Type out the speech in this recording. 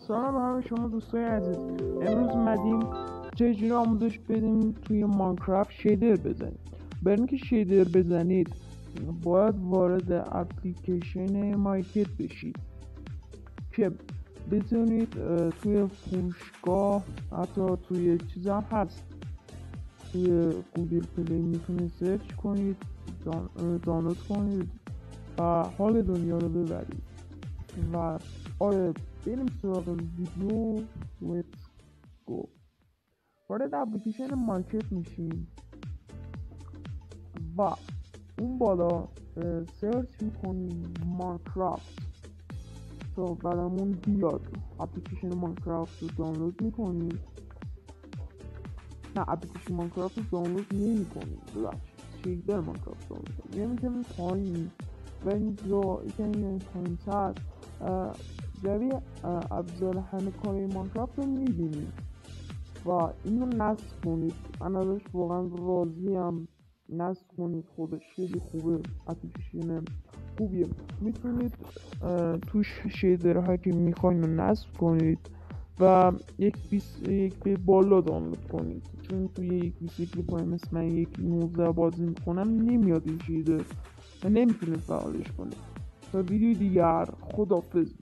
سلام به همه شما دوستای عزیز. امروز اومدیم چجوری آموزش بدیم توی ماینکرافت شیدر بزنید. برای اینکه شیدر بزنید باید وارد اپلیکیشن مایکت بشید که بتونید توی فروشگاه، حتی توی چیز هم هست، توی گوگل پلی میتونید سرچ کنید، دانلود کنید و حال دنیا رو ببرید. و آره، بریم سراغ ویدیو. Let's go. وارد اپلیکیشن مارکت میشیم و اون بالا سرچ میکنیم ماینکرافت تا برامون بیاد. اپلیکیشن ماینکرافت رو دانلود میکنیم. نه، اپلیکیشن ماینکرافت رو دانلود نمیکنیم، شیدر ماینکرافت دانلود میکنیم. یه میکنیم پایین و اینجا یکمی پایین تر جوی ابزار همه کاری ماینکرافت رو میبینید و اینو نصب کنید. من ازش واقعا راضیم. نصب کنید، خودش خیلی خوبه، اپلیکیشن خوبیه. میتونید توش شیدرهایی که میخواین رو نصب کنید و یک به بالا دانلود کنید، چون توی 1.21 پایین مثل من 1.19 بازی میکنم نمیاد این شیدر و نمیتونید فعالش کنید. تا ویدیو دیگر، خداحافظ.